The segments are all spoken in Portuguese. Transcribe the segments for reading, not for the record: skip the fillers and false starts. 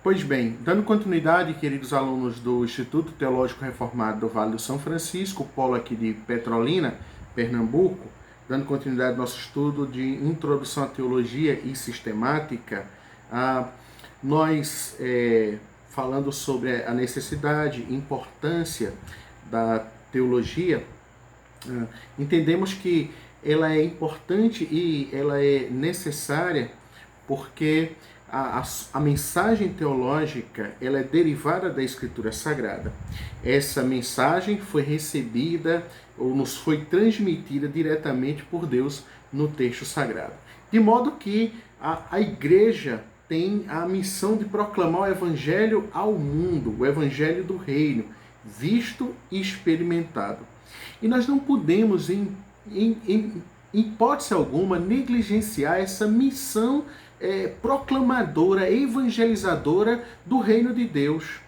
Pois bem, dando continuidade, queridos alunos do Instituto Teológico Reformado do Vale do São Francisco, polo aqui de Petrolina, Pernambuco, dando continuidade ao nosso estudo de Introdução à Teologia e Sistemática, nós falando sobre a necessidade e importância da teologia, entendemos que ela é importante e ela é necessária porque a mensagem teológica ela é derivada da Escritura Sagrada. Essa mensagem foi recebida ou nos foi transmitida diretamente por Deus no texto sagrado. De modo que a igreja tem a missão de proclamar o Evangelho ao mundo, o Evangelho do Reino, visto e experimentado. E nós não podemos, em hipótese alguma, negligenciar essa missão proclamadora, evangelizadora do reino de Deus.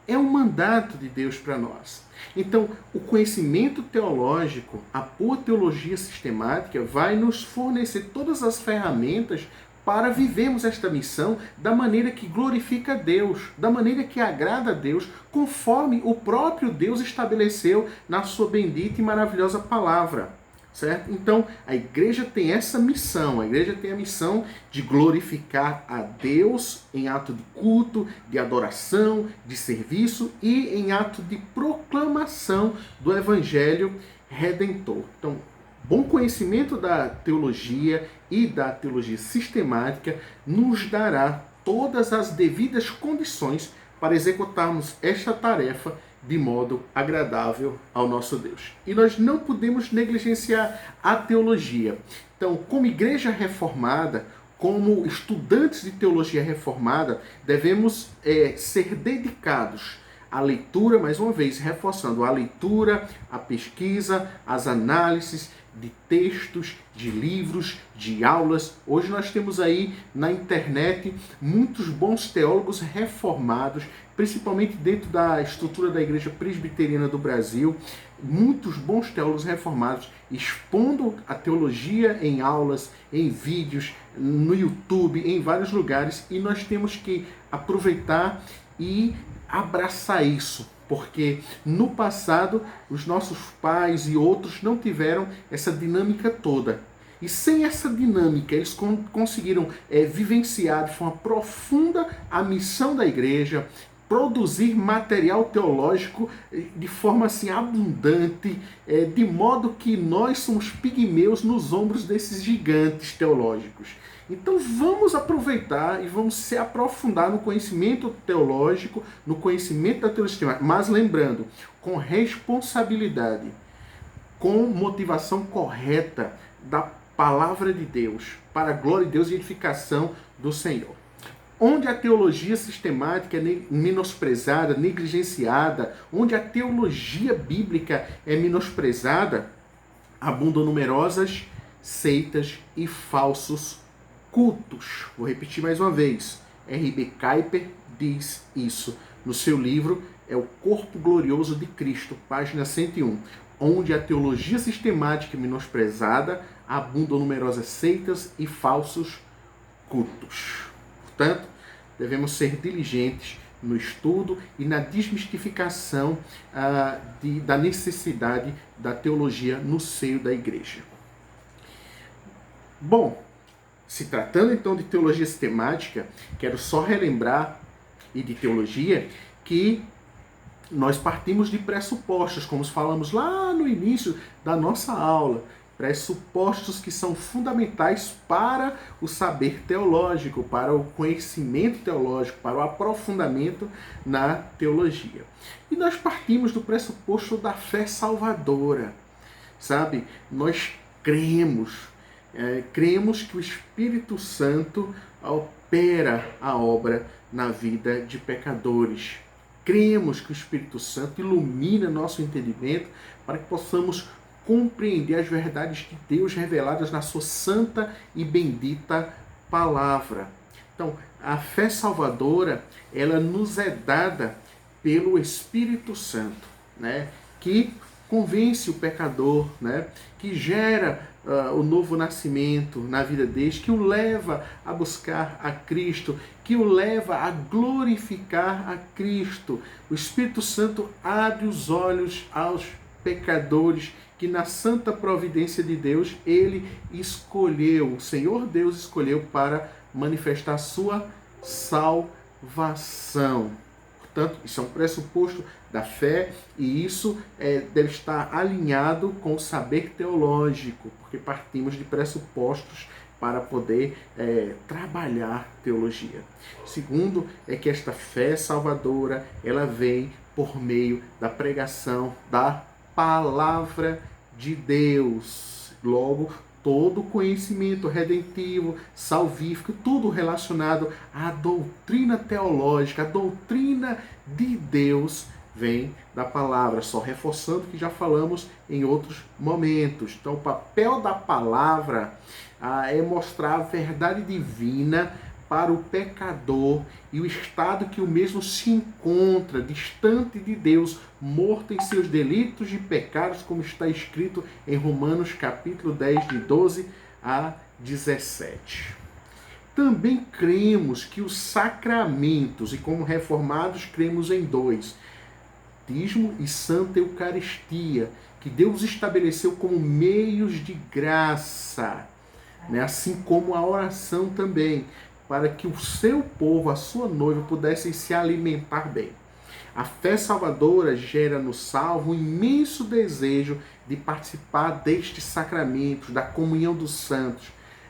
É um mandato de Deus para nós. Então, o conhecimento teológico, a boa teologia sistemática, vai nos fornecer todas as ferramentas para vivermos esta missão da maneira que glorifica a Deus, da maneira que agrada a Deus, conforme o próprio Deus estabeleceu na sua bendita e maravilhosa palavra. Certo? Então, a igreja tem essa missão, a igreja tem a missão de glorificar a Deus em ato de culto, de adoração, de serviço e em ato de proclamação do Evangelho Redentor. Então, bom conhecimento da teologia e da teologia sistemática nos dará todas as devidas condições para executarmos esta tarefa de modo agradável ao nosso Deus. E nós não podemos negligenciar a teologia. Então, como igreja reformada, como estudantes de teologia reformada, devemos ser dedicados à leitura, mais uma vez, reforçando a leitura, a pesquisa, as análises de textos, de livros, de aulas. Hoje nós temos aí na internet muitos bons teólogos reformados, principalmente dentro da estrutura da Igreja Presbiteriana do Brasil, muitos bons teólogos reformados expondo a teologia em aulas, em vídeos, no YouTube, em vários lugares, e nós temos que aproveitar e abraçar isso, porque no passado os nossos pais e outros não tiveram essa dinâmica toda. E sem essa dinâmica, eles conseguiram vivenciar de forma profunda a missão da igreja, produzir material teológico de forma assim abundante, de modo que nós somos pigmeus nos ombros desses gigantes teológicos. Então vamos aproveitar e vamos se aprofundar no conhecimento teológico, no conhecimento da teologia sistemática, mas lembrando, com responsabilidade, com motivação correta da palavra de Deus, para a glória de Deus e edificação do Senhor. Onde a teologia sistemática é menosprezada, negligenciada, onde a teologia bíblica é menosprezada, abundam numerosas seitas e falsos cultos. Vou repetir mais uma vez. R.B. Kuyper diz isso no seu livro É o Corpo Glorioso de Cristo, página 101. Onde a teologia sistemática é menosprezada, abundam numerosas seitas e falsos cultos. Portanto, devemos ser diligentes no estudo e na desmistificação da necessidade da teologia no seio da igreja. Bom, se tratando então de teologia sistemática, quero só relembrar, e de teologia, que nós partimos de pressupostos, como falamos lá no início da nossa aula, pressupostos que são fundamentais para o saber teológico, para o conhecimento teológico, para o aprofundamento na teologia. E nós partimos do pressuposto da fé salvadora, sabe? Nós cremos que o Espírito Santo opera a obra na vida de pecadores. Cremos que o Espírito Santo ilumina nosso entendimento para que possamos compreender as verdades de Deus reveladas na sua santa e bendita palavra. Então, a fé salvadora, ela nos é dada pelo Espírito Santo, né? Que convence o pecador, né? Que gera o novo nascimento na vida deles, que o leva a buscar a Cristo, que o leva a glorificar a Cristo. O Espírito Santo abre os olhos aos pecadores que na santa providência de Deus, ele escolheu, o Senhor Deus escolheu para manifestar a sua salvação. Portanto, isso é um pressuposto da fé e isso deve estar alinhado com o saber teológico, porque partimos de pressupostos para poder trabalhar teologia. Segundo, é que esta fé salvadora, ela vem por meio da pregação da palavra de Deus. Logo, todo conhecimento redentivo, salvífico, tudo relacionado à doutrina teológica, a doutrina de Deus, vem da palavra, só reforçando o que já falamos em outros momentos. Então, o papel da palavra é mostrar a verdade divina para o pecador e o estado que o mesmo se encontra, distante de Deus, morto em seus delitos e pecados, como está escrito em Romanos capítulo 10, de 12 a 17. Também cremos que os sacramentos, e como reformados cremos em dois, batismo e Santa Eucaristia, que Deus estabeleceu como meios de graça, né? Assim como a oração também, para que o seu povo, a sua noiva, pudessem se alimentar bem. A fé salvadora gera no salvo um imenso desejo de participar destes sacramentos, da comunhão dos santos.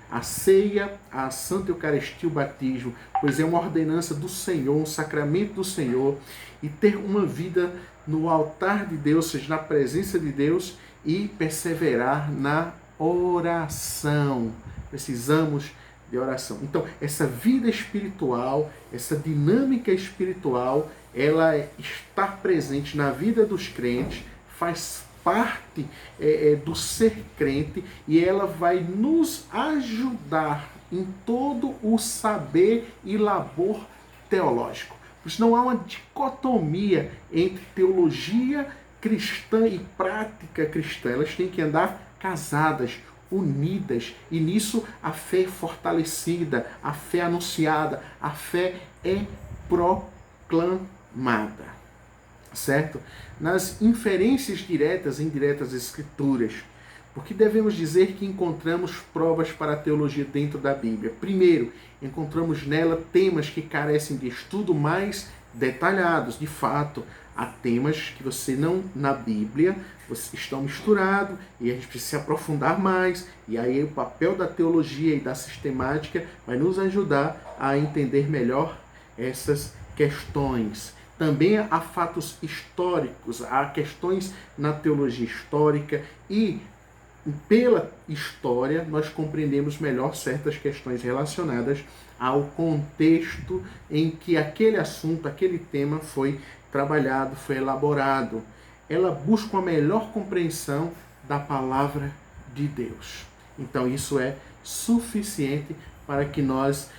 A ceia, a Santa Eucaristia, o batismo, pois é uma ordenança do Senhor, um sacramento do Senhor, e ter uma vida no altar de Deus, ou seja, na presença de Deus, e perseverar na oração. Precisamos de oração. Então, essa vida espiritual, essa dinâmica espiritual, ela está presente na vida dos crentes, faz parte do ser crente e ela vai nos ajudar em todo o saber e labor teológico. Pois não há uma dicotomia entre teologia cristã e prática cristã. Elas têm que andar casadas, unidas, e nisso a fé é fortalecida, a fé é anunciada, a fé é proclamada, certo? Nas inferências diretas e indiretas das Escrituras, porque devemos dizer que encontramos provas para a teologia dentro da Bíblia. Primeiro, encontramos nela temas que carecem de estudo mais detalhados. De fato, há temas que você não, na Bíblia, estão misturados e a gente precisa se aprofundar mais. E aí o papel da teologia e da sistemática vai nos ajudar a entender melhor essas questões. Também há fatos históricos, há questões na teologia histórica e pela história nós compreendemos melhor certas questões relacionadas ao contexto em que aquele assunto, aquele tema foi trabalhado, foi elaborado. Ela busca uma melhor compreensão da palavra de Deus. Então isso é suficiente para que nós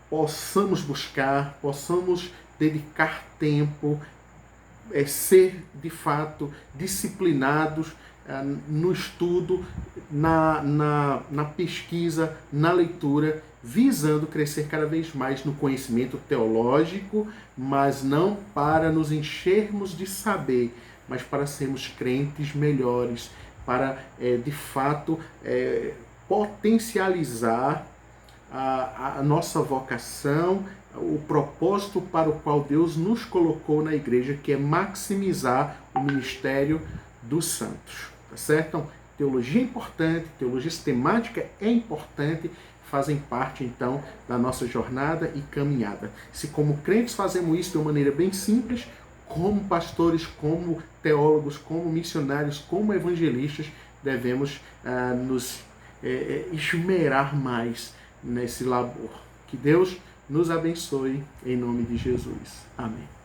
possamos buscar, possamos dedicar tempo, ser de fato disciplinados no estudo, na pesquisa, na leitura, visando crescer cada vez mais no conhecimento teológico, mas não para nos enchermos de saber, mas para sermos crentes melhores, para de fato potencializar a nossa vocação, o propósito para o qual Deus nos colocou na igreja, que é maximizar o ministério dos santos. Tá certo? Então, teologia é importante, teologia sistemática é importante, fazem parte então da nossa jornada e caminhada. Se como crentes fazemos isso de uma maneira bem simples, como pastores, como teólogos, como missionários, como evangelistas, devemos nos esmerar mais nesse labor. Que Deus nos abençoe em nome de Jesus. Amém.